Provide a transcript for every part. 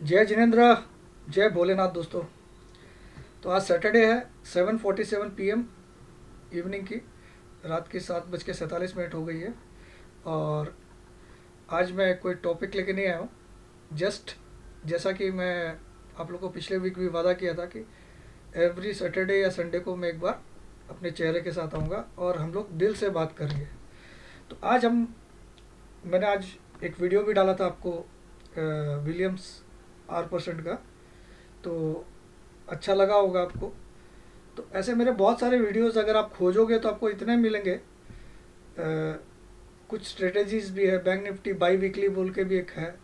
जय जिनेन्द्र, जय भोलेनाथ दोस्तों। तो आज सैटरडे है, 7:47 PM इवनिंग की, रात की 7:47 हो गई है। और आज मैं कोई टॉपिक लेके नहीं आया हूँ। जस्ट जैसा कि मैं आप लोगों को पिछले वीक भी वादा किया था कि एवरी सैटरडे या संडे को मैं एक बार अपने चेहरे के साथ आऊँगा और हम लोग दिल से बात करेंगे। तो मैंने आज एक वीडियो भी डाला था आपको विलियम्स R% का, तो अच्छा लगा होगा आपको। तो ऐसे मेरे बहुत सारे वीडियोस अगर आप खोजोगे तो आपको इतने मिलेंगे। कुछ स्ट्रेटेजीज भी है, बैंक निफ्टी बाई वीकली बोल के भी एक है।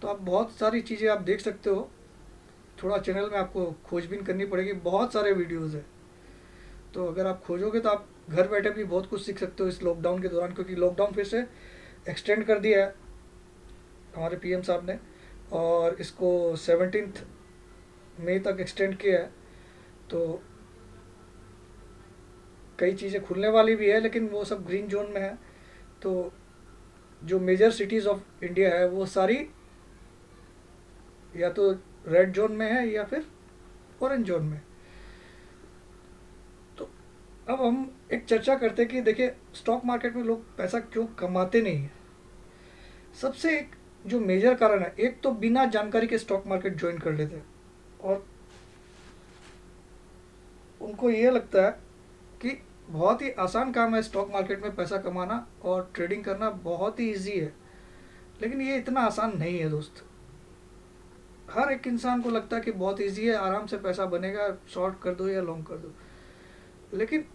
तो आप बहुत सारी चीज़ें आप देख सकते हो। थोड़ा चैनल में आपको खोजबीन करनी पड़ेगी, बहुत सारे वीडियोस है। तो अगर आप खोजोगे तो आप घर बैठे भी बहुत कुछ सीख सकते हो इस लॉकडाउन के दौरान, क्योंकि लॉकडाउन फिर से एक्सटेंड कर दिया है हमारे PM साहब ने, और इसको 17 मई तक एक्सटेंड किया है। तो कई चीज़ें खुलने वाली भी है, लेकिन वो सब ग्रीन जोन में है। तो जो मेजर सिटीज़ ऑफ इंडिया है वो सारी या तो रेड जोन में है या फिर ऑरेंज जोन में। तो अब हम एक चर्चा करते हैं कि देखिए, स्टॉक मार्केट में लोग पैसा क्यों कमाते नहीं हैं। सबसे एक जो मेजर कारण है, एक तो बिना जानकारी के स्टॉक मार्केट ज्वाइन कर लेते हैं और उनको ये लगता है कि बहुत ही आसान काम है स्टॉक मार्केट में पैसा कमाना और ट्रेडिंग करना बहुत ही इजी है। लेकिन ये इतना आसान नहीं है दोस्त। हर एक इंसान को लगता है कि बहुत इजी है, आराम से पैसा बनेगा, शॉर्ट कर दो या लॉन्ग कर दो। लेकिन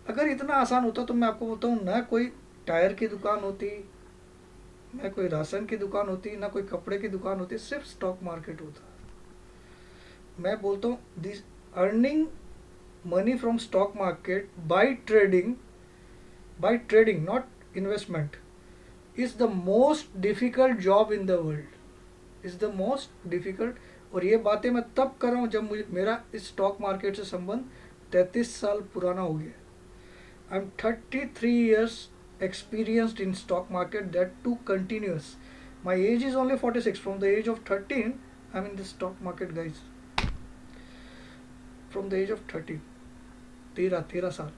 अगर इतना आसान होता तो मैं आपको बोलता हूँ, ना कोई टायर की दुकान होती, ना कोई राशन की दुकान होती, ना कोई कपड़े की दुकान होती, सिर्फ स्टॉक मार्केट होता। मैं बोलता हूँ this earning money from stock market by trading not investment is the most difficult job in the world is the most difficult। और ये बातें मैं तब कर रहा हूँ जब मेरा इस स्टॉक मार्केट से संबंध 33 साल पुराना हो गया। I am 33 years experienced in stock market, that too continuous। my age is only 46। from the age of 13 I'm in the stock market guys। from the age of 13, 13 साल।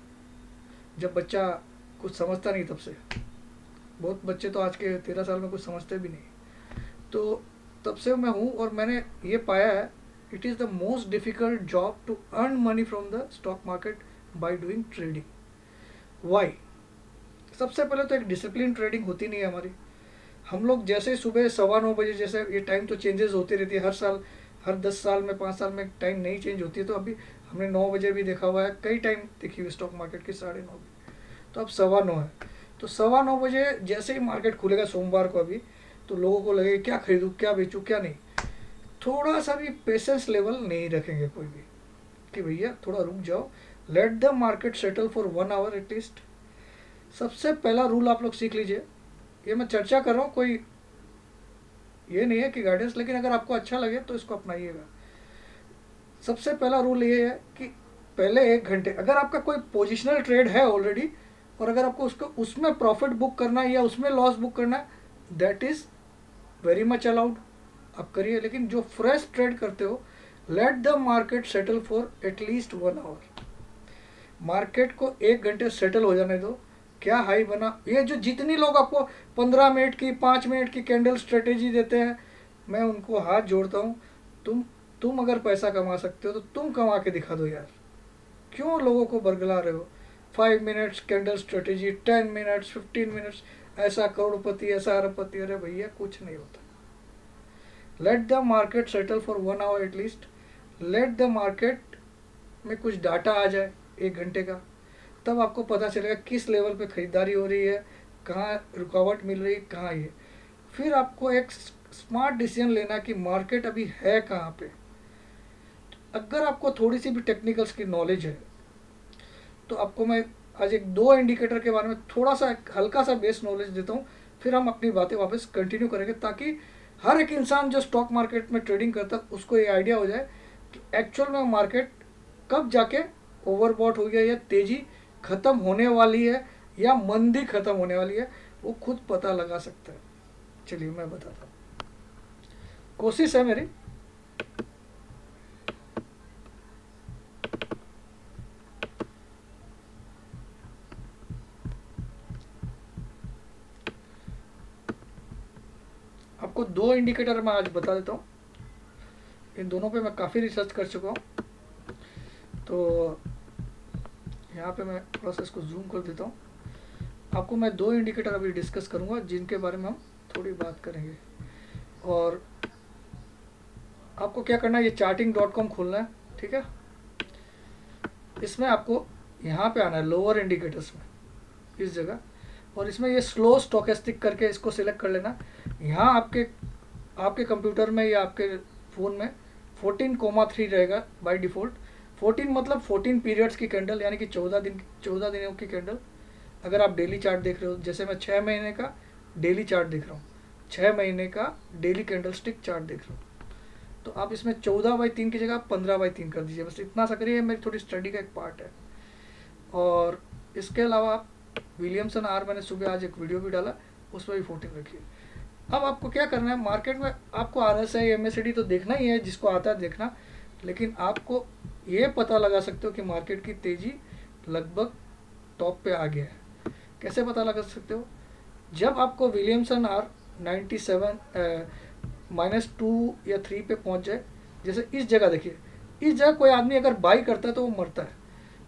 जब बच्चा कुछ समझता नहीं तब से। बहुत बच्चे तो आज के 13 साल में कुछ समझते भी नहीं। तो तब से मैं हूँ और मैंने ये पाया है, it is the most difficult job to earn money from the stock market by doing trading. Why? सबसे पहले तो एक डिसिप्लिन ट्रेडिंग होती नहीं है हमारी। हम लोग जैसे सुबह 9:15 जैसे, ये टाइम तो चेंजेस होती रहती है हर साल, हर 10 साल में, 5 साल में टाइम नहीं चेंज होती है। तो अभी हमने 9 बजे भी देखा हुआ है, कई टाइम देखी हुई स्टॉक मार्केट की 9:30। तो अब 9:15 है। तो 9:15 जैसे ही मार्केट खुलेगा सोमवार को अभी, तो लोगों को लगे क्या खरीदूँ, क्या बेचूँ, क्या नहीं। थोड़ा सा भी पेशेंस लेवल नहीं रखेंगे कोई भी कि भैया थोड़ा रुक जाओ, let the market settle for 1 hour at least. सबसे पहला रूल आप लोग सीख लीजिए। ये मैं चर्चा कर रहा हूँ, कोई ये नहीं है कि गाइडेंस, लेकिन अगर आपको अच्छा लगे तो इसको अपनाइएगा। सबसे पहला रूल ये है कि पहले 1 घंटे, अगर आपका कोई पोजिशनल ट्रेड है ऑलरेडी और अगर आपको उसको उसमें प्रॉफिट बुक करना है या उसमें लॉस बुक करना है, that is very much allowed, आप करिए। लेकिन जो फ्रेश ट्रेड करते हो, let the market settle for at least 1 hour. Market को 1 घंटे सेटल हो जाने दो। क्या हाई बना, ये जो जितनी लोग आपको 15 मिनट की, 5 मिनट की कैंडल स्ट्रेटेजी देते हैं, मैं उनको हाथ जोड़ता हूँ। तुम अगर पैसा कमा सकते हो तो तुम कमा के दिखा दो यार। क्यों लोगों को बरगला रहे हो? 5 minutes candle strategy, 10 minutes, 15 minutes, ऐसा करोड़पति, ऐसा अरबपति। अरे भैया कुछ नहीं होता। Let the market settle for 1 hour at least. Let the market में कुछ डाटा आ जाए 1 घंटे का, तब आपको पता चलेगा किस लेवल पे खरीदारी हो रही है, कहाँ रुकावट मिल रही है, कहाँ ये। फिर आपको एक स्मार्ट डिसीजन लेना कि मार्केट अभी है कहाँ पे। अगर आपको थोड़ी सी भी टेक्निकल्स की नॉलेज है तो आपको मैं आज 1-2 इंडिकेटर के बारे में थोड़ा सा हल्का सा बेस नॉलेज देता हूँ, फिर हम अपनी बातें वापस कंटिन्यू करेंगे, ताकि हर एक इंसान जो स्टॉक मार्केट में ट्रेडिंग करता है उसको ये आइडिया हो जाए कि एक्चुअल में मार्केट कब जाके ओवरबॉट हो गया या तेज़ी ख़त्म होने वाली है या मंदी ख़त्म होने वाली है, वो खुद पता लगा सकता है। चलिए मैं बताता हूँ, कोशिश है मेरी। आपको दो इंडिकेटर मैं आज बता देता हूँ, इन दोनों पे मैं काफ़ी रिसर्च कर चुका हूँ। तो यहाँ पे मैं थोड़ा सा इसको जूम कर देता हूँ। आपको मैं दो इंडिकेटर अभी डिस्कस करूँगा जिनके बारे में हम थोड़ी बात करेंगे। और आपको क्या करना है, ये charting.com खोलना है, ठीक है। इसमें आपको यहाँ पे आना है लोअर इंडिकेटर्स में, इस जगह, और इसमें ये स्लो स्टोकेस्टिक करके इसको सिलेक्ट कर लेना। यहाँ आपके कंप्यूटर में या आपके फ़ोन में 14,3 रहेगा बाय डिफ़ॉल्ट। 14 मतलब 14 पीरियड्स की कैंडल, यानी कि 14 दिनों की कैंडल। अगर आप डेली चार्ट देख रहे हो, जैसे मैं 6 महीने का डेली चार्ट देख रहा हूँ, 6 महीने का डेली कैंडल स्टिक चार्ट देख रहा हूँ, तो आप इसमें 14/3 की जगह 15/3 कर दीजिए। बस इतना सा करिए, मेरी थोड़ी स्टडी का एक पार्ट है। और इसके अलावा आप विलियमसन आर, मैंने सुबह आज एक वीडियो भी डाला, उसमें भी 14 रखिए। अब आपको क्या करना है, मार्केट में आपको RSI MACD तो देखना ही है, जिसको आता है देखना, लेकिन आपको ये पता लगा सकते हो कि मार्केट की तेज़ी लगभग टॉप पे आ गया है। कैसे पता लगा सकते हो, जब आपको विलियमसन आर 97 -2 या 3 पे पहुंच जाए। जैसे इस जगह देखिए, इस जगह कोई आदमी अगर बाई करता है तो वो मरता है,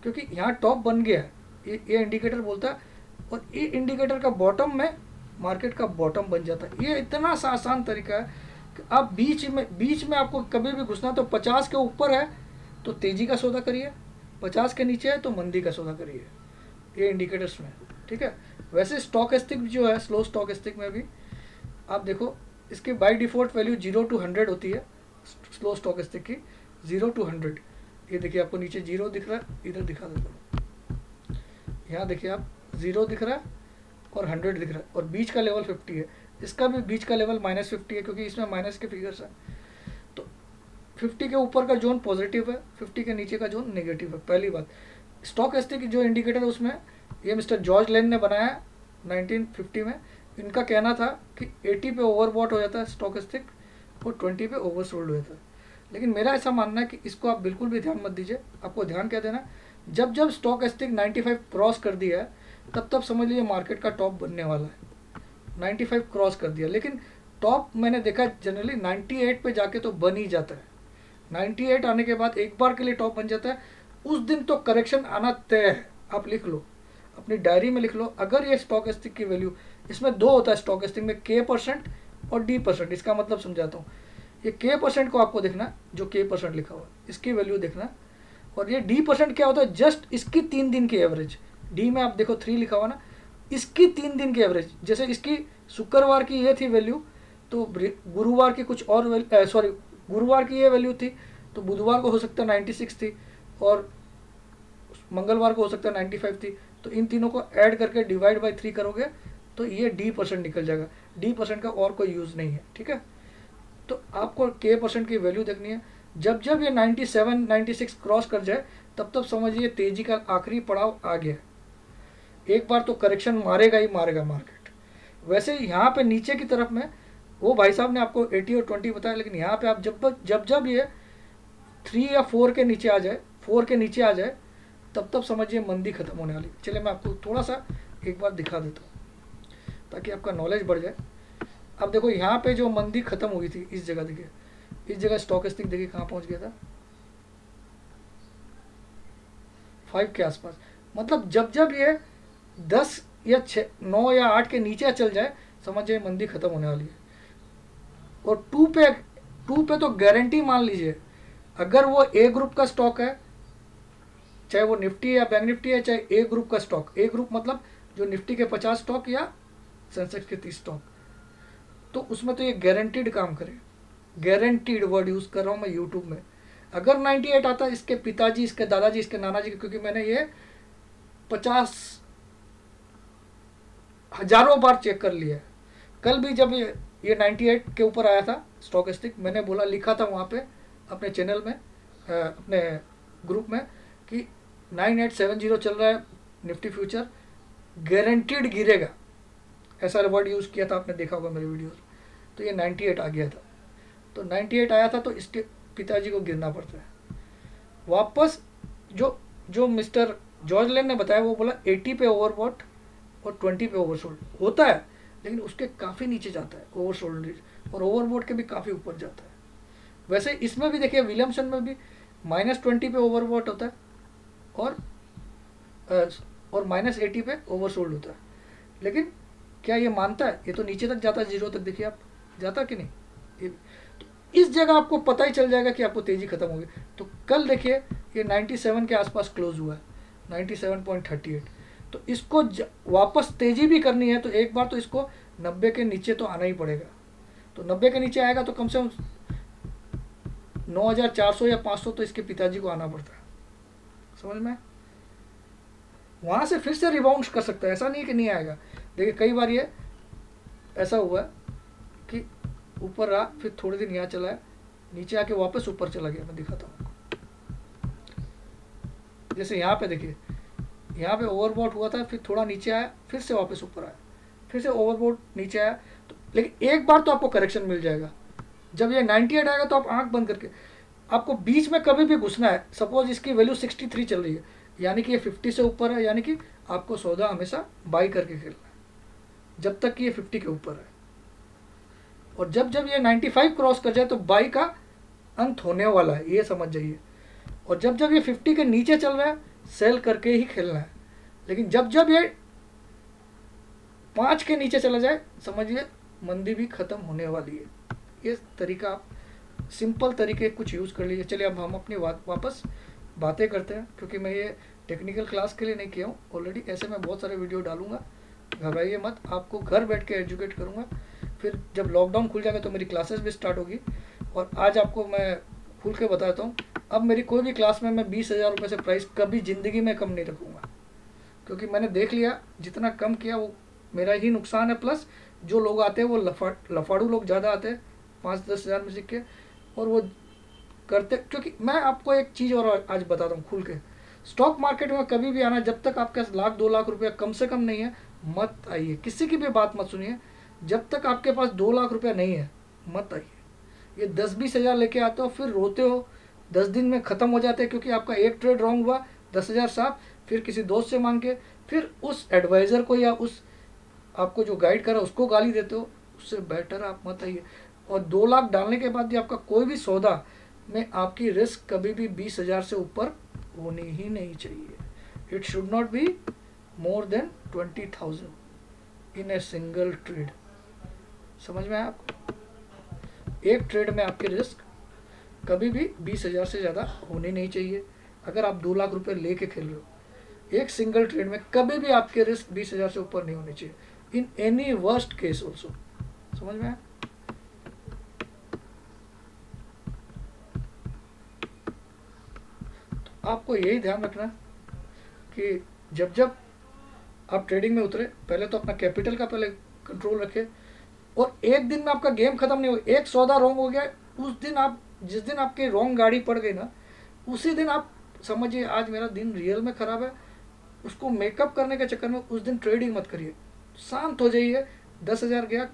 क्योंकि यहाँ टॉप बन गया है, ये इंडिकेटर बोलता है। और ये इंडिकेटर का बॉटम में मार्केट का बॉटम बन जाता है। ये इतना सा आसान तरीका है कि आप बीच में आपको कभी भी घुसना, तो 50 के ऊपर है तो तेज़ी का सौदा करिए, 50 के नीचे है तो मंदी का सौदा करिए, ये इंडिकेटर्स में, ठीक है। वैसे स्टॉकेस्टिक जो है, स्लो स्टॉकेस्टिक में भी आप देखो, इसकी बाय डिफ़ॉल्ट वैल्यू 0 to 100 होती है, स्लो स्टॉकेस्टिक की 0 to 100। ये देखिए आपको नीचे 0 दिख रहा है, इधर दिखा देता हूँ, यहाँ देखिए आप 0 दिख रहा है और 100 दिख रहा है, और बीच का लेवल 50 है। इसका भी बीच का लेवल -50 है, क्योंकि इसमें माइनस के फिगर्स हैं। तो 50 के ऊपर का जोन पॉजिटिव है, 50 के नीचे का जोन नेगेटिव है। पहली बात, स्टॉकेस्टिक जो इंडिकेटर है उसमें ये मिस्टर जॉर्ज लेन ने बनाया 1950 में। इनका कहना था कि 80 पे ओवरबॉट हो जाता है स्टॉकेस्टिक और 20 पे ओवरसोल्ड हो जाता है। लेकिन मेरा ऐसा मानना है कि इसको आप बिल्कुल भी ध्यान मत दीजिए। आपको ध्यान क्या देना, जब स्टॉकेस्टिक 95 क्रॉस कर दिया है, तब समझ लीजिए मार्केट का टॉप बनने वाला है। 95 क्रॉस कर दिया, लेकिन टॉप मैंने देखा जनरली 98 पे जाके तो बन ही जाता है। 98 आने के बाद एक बार के लिए टॉप बन जाता है, उस दिन तो करेक्शन आना तय है। आप लिख लो, अपनी डायरी में लिख लो। अगर ये स्टॉकेस्टिक की वैल्यू, इसमें दो होता है स्टॉकेस्टिक में, K% और D%। इसका मतलब समझाता हूँ। ये K% को आपको देखना, जो K% लिखा हुआ है, इसकी वैल्यू देखना। और ये D% क्या होता है, जस्ट इसकी 3 दिन की एवरेज। डी में आप देखो 3 लिखा हुआ ना, इसकी 3 दिन की एवरेज। जैसे इसकी शुक्रवार की ये थी वैल्यू, तो गुरुवार की कुछ और गुरुवार की ये वैल्यू थी, तो बुधवार को हो सकता है 96 थी, और मंगलवार को हो सकता है 95 थी। तो इन तीनों को ऐड करके डिवाइड बाय 3 करोगे तो ये D% निकल जाएगा। D% का और कोई यूज़ नहीं है, ठीक है। तो आपको K% की वैल्यू देखनी है। जब ये 97 96 क्रॉस कर जाए, तब समझिए तेजी का आखिरी पड़ाव आ गया। एक बार तो करेक्शन मारेगा ही मारेगा मार्केट। वैसे यहाँ पे नीचे की तरफ में वो भाई साहब ने आपको 80 और 20 बताया, लेकिन यहाँ पे आप जब ये 3 या 4 के नीचे आ जाए, 4 के नीचे आ जाए, तब समझिए मंदी खत्म होने वाली। चलिए मैं आपको थोड़ा सा एक बार दिखा देता हूँ ताकि आपका नॉलेज बढ़ जाए। अब देखो यहाँ पे जो मंदी खत्म हुई थी, इस जगह देखिए, इस जगह स्टॉकेस्टिक देखिए कहाँ पहुँच गया था, 5 के आसपास। मतलब जब ये 10 या 6 9 या 8 के नीचे चल जाए, समझिए मंदी खत्म होने वाली है। और 2 पे तो गारंटी मान लीजिए, अगर वो ए ग्रुप का स्टॉक है, चाहे वो निफ्टी या बैंक निफ्टी है, चाहे ए ग्रुप का स्टॉक, ए ग्रुप मतलब जो निफ्टी के 50 स्टॉक या सेंसेक्स के 30 स्टॉक, तो उसमें तो ये गारंटीड काम करे। गारंटीड वर्ड यूज़ कर रहा हूँ मैं यूट्यूब में। अगर 98 आता है, इसके पिताजी, इसके दादाजी, इसके नाना जी, क्योंकि मैंने ये 50 हज़ारों बार चेक कर लिया है। कल भी जब ये 98 के ऊपर आया था स्टॉकेस्टिक, मैंने बोला, लिखा था वहाँ पे अपने चैनल में, अपने ग्रुप में, कि 9870 चल रहा है निफ्टी फ्यूचर, गारंटीड गिरेगा। ऐसा वर्ड यूज़ किया था, आपने देखा होगा मेरे वीडियोस। तो ये 98 आ गया था। तो 98 आया था तो इसके पिताजी को गिरना पड़ता है वापस। जो जो मिस्टर जॉर्ज लेन ने बताया वो बोला 80 पे ओवरबॉट और 20 पे ओवरसोल्ड होता है, लेकिन उसके काफ़ी नीचे जाता है ओवरसोल्ड, और ओवरबॉट के भी काफ़ी ऊपर जाता है। वैसे इसमें भी देखिए विलियमसन में भी -20 पे ओवरबॉट होता है और -80 पे ओवरसोल्ड होता है। लेकिन क्या ये मानता है? ये तो नीचे तक जाता है, 0 तक। देखिए आप, जाता कि नहीं? ये तो इस जगह आपको पता ही चल जाएगा कि आपको तेज़ी खत्म होगी। तो कल देखिए ये 97 के आसपास क्लोज हुआ है, 97.38। तो इसको वापस तेज़ी भी करनी है तो एक बार तो इसको 90 के नीचे तो आना ही पड़ेगा। तो 90 के नीचे आएगा तो कम से कम 9400 या 500 तो इसके पिताजी को आना पड़ता है, समझ में? वहाँ से फिर से रिबाउंड कर सकता है, ऐसा नहीं है कि नहीं आएगा। देखिए कई बार ये ऐसा हुआ है कि ऊपर रहा, फिर थोड़े दिन यहाँ चला है, नीचे आके वापस ऊपर चला गया। मैं दिखाता हूँ, जैसे यहाँ पे देखिए, यहाँ पे ओवरबॉट हुआ था, फिर थोड़ा नीचे आया, फिर से वापस ऊपर आया, फिर से ओवरबॉट नीचे आया। तो लेकिन एक बार तो आपको करेक्शन मिल जाएगा। जब ये 98 आएगा तो आप आंख बंद करके, आपको बीच में कभी भी घुसना है। सपोज इसकी वैल्यू 63 चल रही है, यानी कि ये 50 से ऊपर है, यानी कि आपको सौदा हमेशा बाई करके खेलना है जब तक कि ये 50 के ऊपर है। और जब जब ये 95 क्रॉस कर जाए तो बाई का अंत होने वाला है, ये समझ जाइए। और जब जब ये 50 के नीचे चल रहा है, सेल करके ही खेलना है। लेकिन जब जब ये 5 के नीचे चला जाए, समझिए मंदी भी खत्म होने वाली है। ये तरीका आप सिंपल तरीके कुछ यूज़ कर लीजिए। चलिए अब हम अपनी वापस बातें करते हैं, क्योंकि मैं ये टेक्निकल क्लास के लिए नहीं किया हूँ ऑलरेडी। ऐसे मैं बहुत सारे वीडियो डालूंगा, घबराइए मत, आपको घर बैठ के एजुकेट करूँगा। फिर जब लॉकडाउन खुल जाएगा तो मेरी क्लासेस भी स्टार्ट होगी। और आज आपको मैं खुल के बताता हूँ, अब मेरी कोई भी क्लास में मैं 20,000 रुपये से प्राइस कभी ज़िंदगी में कम नहीं रखूँगा, क्योंकि मैंने देख लिया जितना कम किया वो मेरा ही नुकसान है। प्लस जो लोग आते हैं वो लफाड़ू लोग ज़्यादा आते हैं, 5-10 हज़ार में सीख के, और वो करते। क्योंकि मैं आपको एक चीज़ और आज बताता हूँ खुल के, स्टॉक मार्केट में कभी भी आना, जब तक आपके 1-2 लाख रुपया कम से कम नहीं है, मत आइए। किसी की भी बात मत सुनिए। जब तक आपके पास 2 लाख रुपया नहीं है, मत आइए। ये 10-20 हज़ार लेके आते हो, फिर रोते हो, 10 दिन में ख़त्म हो जाते हैं, क्योंकि आपका एक ट्रेड रॉन्ग हुआ, 10,000 साफ, फिर किसी दोस्त से मांग के, फिर उस एडवाइज़र को या उस आपको जो गाइड करा उसको गाली देते हो। उससे बेटर आप मत आइए। और 2 लाख डालने के बाद भी आपका कोई भी सौदा में आपकी रिस्क कभी भी 20,000 से ऊपर होनी ही नहीं चाहिए। It should not be more than 20,000 in a single trade. समझ में आया आपको? एक ट्रेड में आपकी रिस्क कभी भी 20,000 से ज़्यादा होनी नहीं चाहिए। अगर आप 2 लाख रुपए लेके खेल रहे हो, एक सिंगल ट्रेड में कभी भी आपके रिस्क 20,000 से ऊपर नहीं होनी चाहिए, in any worst case also. समझ में आया? तो आपको यही ध्यान रखना कि जब जब आप ट्रेडिंग में उतरे, पहले तो अपना कैपिटल का पहले कंट्रोल रखें। और एक दिन में आपका गेम खत्म नहीं हो, एक सौदा रॉन्ग हो गया, उस दिन आप, जिस दिन आपकी रॉन्ग गाड़ी पड़ गई ना, उसी दिन आप समझिए आज मेरा दिन रियल में ख़राब है, उसको मेकअप करने के चक्कर में उस दिन ट्रेडिंग मत करिए। शांत हो जाइए, 10,000 गया,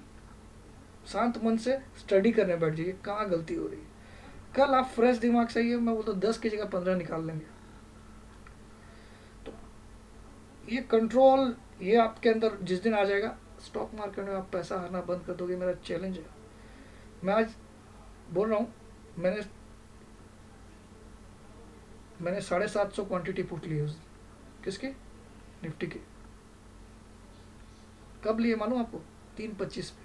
शांत मन से स्टडी करने बैठ जाइए कहाँ गलती हो रही है। कल आप फ्रेश दिमाग से आइए, मैं बोलता 10 की जगह 15 निकाल लेंगे। तो ये कंट्रोल ये आपके अंदर जिस दिन आ जाएगा, स्टॉक मार्केट में आप पैसा हारना बंद कर दोगे। मेरा चैलेंज है। मैं आज बोल रहा हूँ, मैंने 750 क्वांटिटी पुट ली है उस दिन। किसकी? निफ्टी की। कब लिए मालूम आपको? 3:25 पे।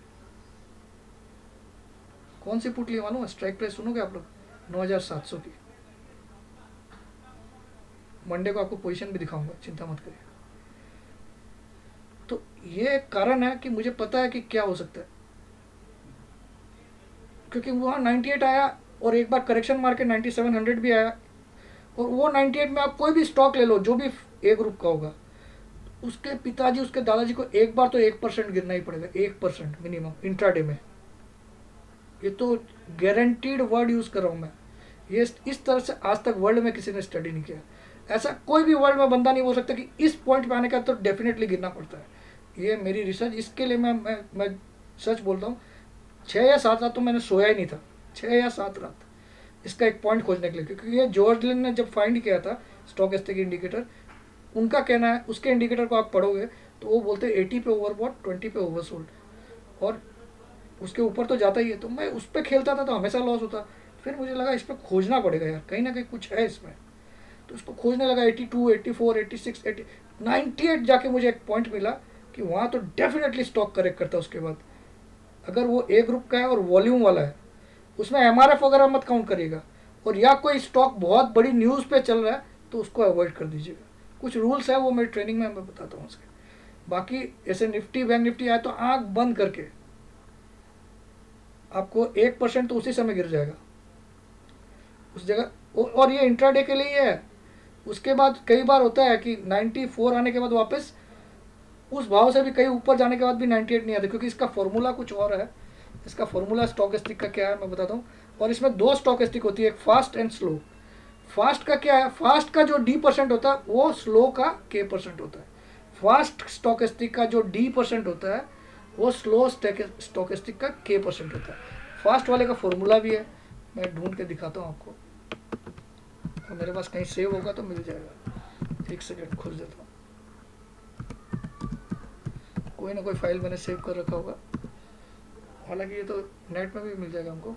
कौन सी पुट लिए मालूम है? स्ट्राइक प्राइस सुनोगे आप लोग? 9,700 की। मंडे को आपको पोजीशन भी दिखाऊंगा, चिंता मत करिए। तो ये एक कारण है कि मुझे पता है कि क्या हो सकता है, क्योंकि वहाँ 98 आया और एक बार करेक्शन मार के 9700 भी आया। और वो 98 में आप कोई भी स्टॉक ले लो जो भी ए ग्रुप का होगा, उसके पिताजी उसके दादाजी को एक बार तो 1% गिरना ही पड़ेगा, 1% मिनिमम इंट्राडे में। ये तो गारंटीड वर्ड यूज़ कर रहा हूँ मैं। ये इस तरह से आज तक वर्ल्ड में किसी ने स्टडी नहीं किया। ऐसा कोई भी वर्ल्ड में बंदा नहीं बोल सकता कि इस पॉइंट पे आने का तो डेफिनेटली गिरना पड़ता है। ये मेरी रिसर्च, इसके लिए मैं सच बोलता हूँ। 6 या 7 रात तो मैंने सोया ही नहीं था, 6 या 7 रात, इसका एक पॉइंट खोजने के लिए। क्योंकि ये जॉर्ज लिन ने जब फाइंड किया था स्टॉकेस्टिक इंडिकेटर, उनका कहना है, उसके इंडिकेटर को आप पढ़ोगे तो वो बोलते हैं 80 पे ओवरबॉट, 20 पे ओवरसोल्ड, और उसके ऊपर तो जाता ही है। तो मैं उस पर खेलता था तो हमेशा लॉस होता। फिर मुझे लगा इस पर खोजना पड़ेगा यार, कहीं ना कहीं कुछ है इसमें। तो उसको खोजने लगा, 82, 84, 86, 80, 98 जाके मुझे एक पॉइंट मिला कि वहाँ तो डेफिनेटली स्टॉक करेक्ट करता है। उसके बाद अगर वो ए ग्रुप का है और वॉल्यूम वाला है, उसमें एमआरएफ वगैरह मत काउंट करिएगा, और या कोई स्टॉक बहुत बड़ी न्यूज़ पे चल रहा है तो उसको अवॉइड कर दीजिएगा। कुछ रूल्स है वो मेरी ट्रेनिंग में मैं बताता हूँ उसके। बाकी ऐसे निफ्टी बैंक निफ्टी आए तो आंख बंद करके आपको 1% तो उसी समय गिर जाएगा उस जगह। और ये इंट्राडे के लिए है। उसके बाद कई बार होता है कि 94 आने के बाद वापस उस भाव से भी कहीं ऊपर जाने के बाद भी 98 नहीं आते, क्योंकि इसका फॉर्मूला कुछ और है। इसका फॉर्मूला स्टॉकेस्टिक का क्या है मैं बताता हूँ। और इसमें 2 स्टॉकेस्टिक होती है, एक फास्ट एंड स्लो। फास्ट का क्या है, फास्ट का जो D% होता है वो स्लो का K% होता है। फास्ट स्टॉकेस्टिक का जो D% होता है वो स्लो स्टॉकेस्टिक का K% होता है। फास्ट वाले का फॉर्मूला भी है, मैं ढूंढ के दिखाता हूँ आपको, और मेरे पास कहीं सेव होगा तो मिल जाएगा। एक सेकेंड खोज देता हूँ, कोई ना कोई फाइल मैंने सेव कर रखा होगा, हालांकि ये तो नेट में भी मिल जाएगा हमको।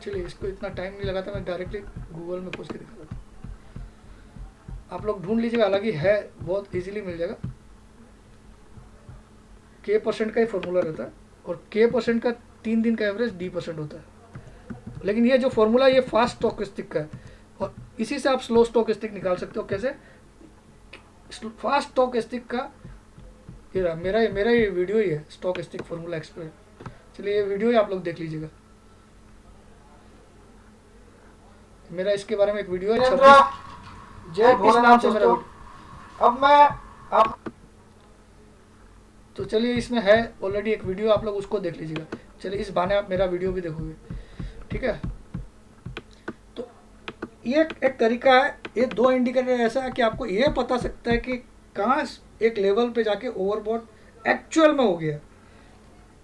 चलिए, इसको इतना टाइम नहीं लगा था, मैं डायरेक्टली गूगल में खोज के दिखा देता हूँ। आप लोग ढूंढ लीजिएगा, हालांकि है बहुत इजीली मिल जाएगा। K% का ही फॉर्मूला रहता है, और K% का 3 दिन का एवरेज D% होता है। लेकिन ये जो फॉर्मूला ये फास्ट स्टॉकेस्टिक का है, और इसी से आप स्लो स्टॉकेस्टिक निकाल सकते हो। कैसे? फास्ट स्टॉकेस्टिक का ये मेरा ये वीडियो ही है, स्टॉकेस्टिक फॉर्मूला एक्सप्लेन। चलिए ये वीडियो ही आप लोग देख लीजिएगा, मेरा इसके बारे में एक वीडियो है, जय इस नाम से मेरा वीडियो। अब मैं आप तो चलिए इसमें है ऑलरेडी एक वीडियो, आप लोग उसको देख लीजिएगा। चलिए इस बहाने आप मेरा वीडियो भी देखोगे, ठीक है। तो ये एक तरीका है, ये 2 इंडिकेटर ऐसा है कि आपको ये पता सकता है कि कहाँ एक लेवल पे जाके ओवरबॉट एक्चुअल में हो गया।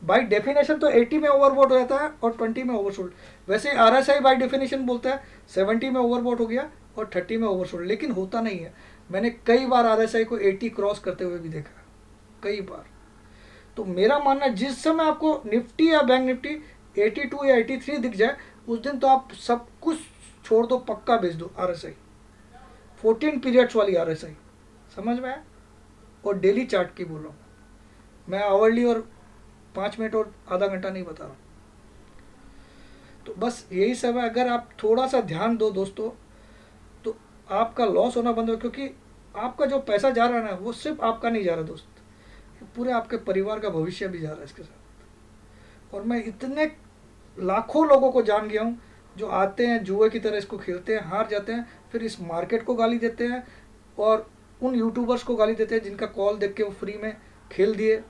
बाय डेफिनेशन तो 80 में ओवरबॉट हो जाता है और 20 में ओवरसोल्ड। वैसे RSI बाय डेफिनेशन बोलता है 70 में ओवरबॉट हो गया और 30 में ओवरसोल्ड, लेकिन होता नहीं है। मैंने कई बार RSI को 80 क्रॉस करते हुए भी देखा, कई बार। तो मेरा मानना है जिस समय आपको निफ्टी या बैंक निफ्टी 82 या 83 दिख जाए, उस दिन तो आप सब कुछ छोड़ दो, पक्का भेज दो RSI 14 पीरियड्स वाली RSI, समझ में आया। और डेली चार्ट की बोल रहा हूँ मैं, आवरली और 5 मिनट और आधा घंटा नहीं बता रहा। तो बस यही सब है, अगर आप थोड़ा सा ध्यान दो दोस्तों तो आपका लॉस होना बंद हो। क्योंकि आपका जो पैसा जा रहा है ना, वो सिर्फ आपका नहीं जा रहा दोस्त, पूरे आपके परिवार का भविष्य भी जा रहा है इसके साथ। और मैं इतने लाखों लोगों को जान गया हूँ जो आते हैं जुए की तरह इसको खेलते हैं, हार जाते हैं, फिर इस मार्केट को गाली देते हैं और उन यूट्यूबर्स को गाली देते हैं जिनका कॉल देख के वो फ्री में खेल दिए।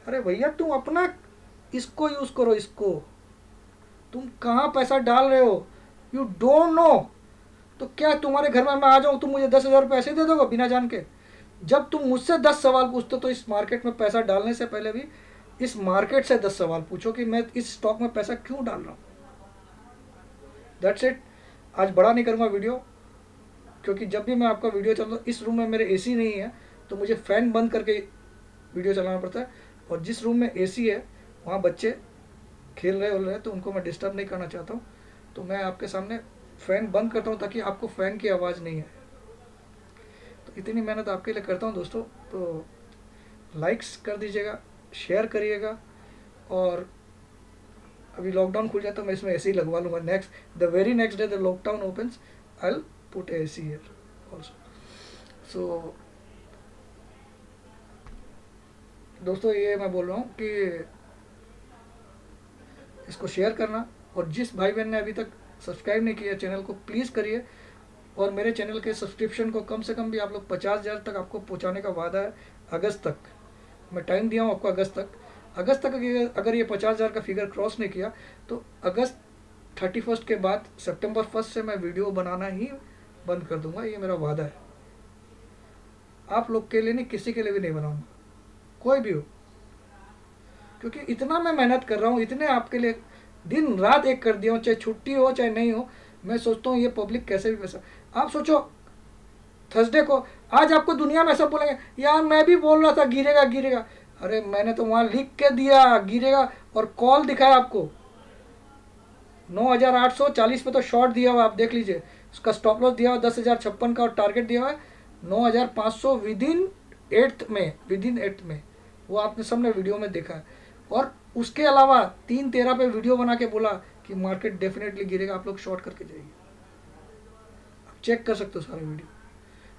अरे भैया तुम अपना इसको यूज़ करो, इसको तुम कहाँ पैसा डाल रहे हो, यू डोंट नो। तो क्या तुम्हारे घर में मैं आ जाऊँ, तुम मुझे 10,000 रुपये ऐसे दे दोगे बिना जान के? जब तुम मुझसे 10 सवाल पूछते हो तो इस मार्केट में पैसा डालने से पहले भी इस मार्केट से 10 सवाल पूछो कि मैं इस स्टॉक में पैसा क्यों डाल रहा हूँ। That's it. आज बड़ा नहीं करूँगा वीडियो, क्योंकि जब भी मैं आपका वीडियो चल रहा हूँ, इस रूम में मेरे AC नहीं है तो मुझे फ़ैन बंद करके वीडियो चलाना पड़ता है। और जिस रूम में AC है वहाँ बच्चे खेल रहे हो रहे हैं तो उनको मैं डिस्टर्ब नहीं करना चाहता हूँ, तो मैं आपके सामने फ़ैन बंद करता हूँ ताकि आपको फ़ैन की आवाज़ नहीं आए। तो इतनी मेहनत आपके लिए करता हूँ दोस्तों, तो लाइक्स कर दीजिएगा, शेयर करिएगा। और अभी लॉकडाउन खुल जाए तो मैं इसमें AC ही लगवा लूँगा। The very next day the lockdown opens I will put AC here also. So दोस्तों ये मैं बोल रहा हूँ कि इसको शेयर करना, और जिस भाई बहन ने अभी तक सब्सक्राइब नहीं किया चैनल को प्लीज़ करिए। और मेरे चैनल के सब्सक्रिप्शन को कम से कम भी आप लोग 50,000 तक आपको पहुंचाने का वादा है अगस्त तक। मैं टाइम दिया हूँ आपको अगस्त तक। अगस्त तक अगर ये 50,000 का फिगर क्रॉस नहीं किया तो अगस्त 31 के बाद सितंबर 1 से मैं वीडियो बनाना ही बंद कर दूंगा, ये मेरा वादा है। आप लोग के लिए नहीं, किसी के लिए भी नहीं बनाऊंगा, कोई भी हो, क्योंकि इतना मैं मेहनत कर रहा हूँ, इतने आपके लिए दिन रात एक कर दिया हूँ, चाहे छुट्टी हो चाहे नहीं हो। मैं सोचता हूँ ये पब्लिक कैसे भी पैसा, आप सोचो थर्सडे को आज आपको दुनिया में सब बोलेंगे यार मैं भी बोल रहा था गिरेगा गिरेगा, अरे मैंने तो वहाँ लिख के दिया गिरेगा और कॉल दिखाया आपको 9,840 पे तो शॉर्ट दिया हुआ, आप देख लीजिए। उसका स्टॉप लॉस दिया हुआ 10,056 का और टारगेट दिया हुआ है 9,500 विदिन 8th में, वो आपने सबने वीडियो में देखा है। और उसके अलावा 3/13 पे वीडियो बना के बोला कि मार्केट डेफिनेटली गिरेगा, आप लोग शॉर्ट करके जाइए, आप चेक कर सकते हो सारे वीडियो।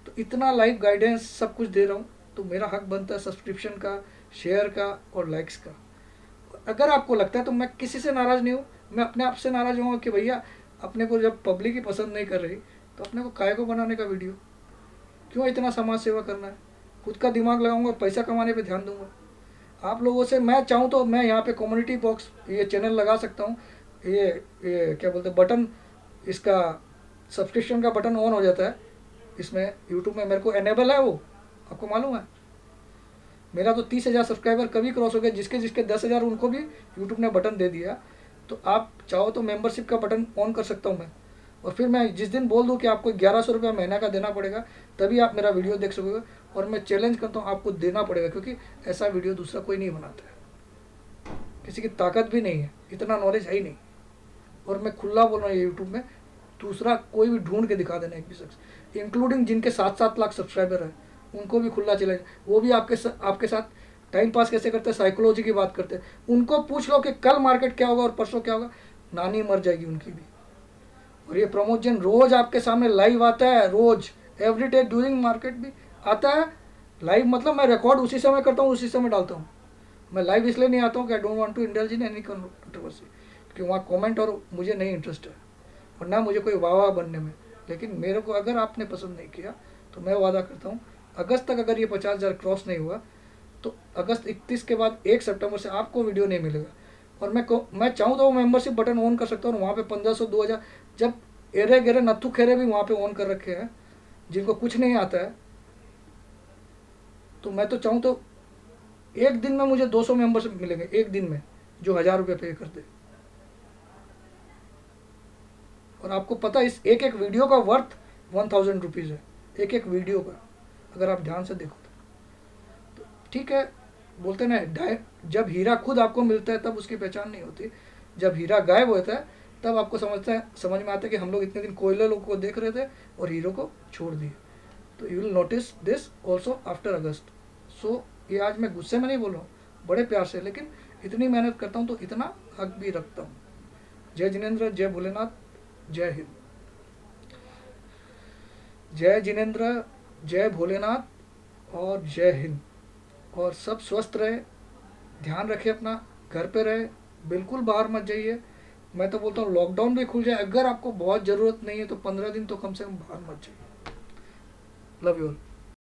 तो इतना लाइव गाइडेंस सब कुछ दे रहा हूँ, तो मेरा हक बनता है सब्सक्रिप्शन का, शेयर का और लाइक्स का। अगर आपको लगता है तो मैं किसी से नाराज़ नहीं हूँ, मैं अपने आप से नाराज़ हूँ कि भैया अपने को जब पब्लिक ही पसंद नहीं कर रही तो अपने को काहे को बनाने का वीडियो, क्यों इतना समाज सेवा करना है। खुद का दिमाग लगाऊंगा, पैसा कमाने पे ध्यान दूंगा। आप लोगों से मैं चाहूँ तो मैं यहाँ पे कम्युनिटी बॉक्स ये चैनल लगा सकता हूँ, ये क्या बोलते हैं बटन, इसका सब्सक्रिप्शन का बटन ऑन हो जाता है इसमें यूट्यूब में, मेरे को एनेबल है वो, आपको मालूम है। मेरा तो 30,000 सब्सक्राइबर कभी क्रॉस हो गया, जिसके जिसके 10,000 उनको भी यूट्यूब ने बटन दे दिया। तो आप चाहो तो मेंबरशिप का बटन ऑन कर सकता हूँ मैं, और फिर मैं जिस दिन बोल दूँ कि आपको 1100 रुपया महीना का देना पड़ेगा तभी आप मेरा वीडियो देख सकोगे। और मैं चैलेंज करता हूँ आपको देना पड़ेगा, क्योंकि ऐसा वीडियो दूसरा कोई नहीं बनाता है, किसी की ताकत भी नहीं है, इतना नॉलेज है ही नहीं। और मैं खुला बोल रहा हूँ यूट्यूब में, दूसरा कोई भी ढूंढ के दिखा देना एक भी शख्स, इंक्लूडिंग जिनके 7-7 लाख सब्सक्राइबर है, उनको भी खुला चैलेंज। वो भी आपके साथ टाइम पास कैसे करते हैं, साइकोलॉजी की बात करते हैं। उनको पूछ लो कि कल मार्केट क्या होगा और परसों क्या होगा, नानी मर जाएगी उनकी भी। और ये प्रमोद जैन रोज आपके सामने लाइव आता है, रोज एवरी डे ड्यूरिंग मार्केट भी आता है लाइव। मतलब मैं रिकॉर्ड उसी समय करता हूँ, उसी समय डालता हूँ। मैं लाइव इसलिए नहीं आता हूँ कि I don't want to indulge in any controversy, क्योंकि वहाँ कमेंट और मुझे नहीं इंटरेस्ट है और ना मुझे कोई वाह बनने में। लेकिन मेरे को अगर आपने पसंद नहीं किया तो मैं वादा करता हूँ अगस्त तक अगर ये 50,000 क्रॉस नहीं हुआ तो अगस्त 31 के बाद 1 सितंबर से आपको वीडियो नहीं मिलेगा। और मैं चाहूँ तो वो मेंबरशिप बटन ऑन कर सकता हूँ, वहाँ पे 1500 2000, जब एरे गेरे नत्थु खेरे भी वहाँ पे ऑन कर रखे हैं जिनको कुछ नहीं आता है। तो मैं तो चाहूँ तो एक दिन में मुझे 200 मेंबरशिप मिलेंगे, एक दिन में, जो 1,000 रुपये पे कर दे। और आपको पता है इस एक एक वीडियो का वर्थ 1,000 रुपीज़ है, एक एक वीडियो का, अगर आप ध्यान से देखो तो। ठीक है, बोलते ना जब हीरा खुद आपको मिलता है तब उसकी पहचान नहीं होती, जब हीरा गायब होता है तब आपको समझ में आता है कि हम लोग इतने दिन कोयले लोगों को देख रहे थे और हीरो को छोड़ दिए। तो you will notice this also after August. So ये आज मैं गुस्से में नहीं बोल रहा हूँ, बड़े प्यार से, लेकिन इतनी मेहनत करता हूँ तो इतना हक भी रखता हूँ। जय जिनेंद्र, जय भोलेनाथ, जय हिंद। जय जिनेंद्र, जय भोलेनाथ और जय हिंद। और सब स्वस्थ रहे, ध्यान रखें अपना, घर पे रहे, बिल्कुल बाहर मत जाइए। मैं तो बोलता हूँ लॉकडाउन भी खुल जाए, अगर आपको बहुत ज़रूरत नहीं है तो 15 दिन तो कम से कम बाहर मत जाइए। Love you all.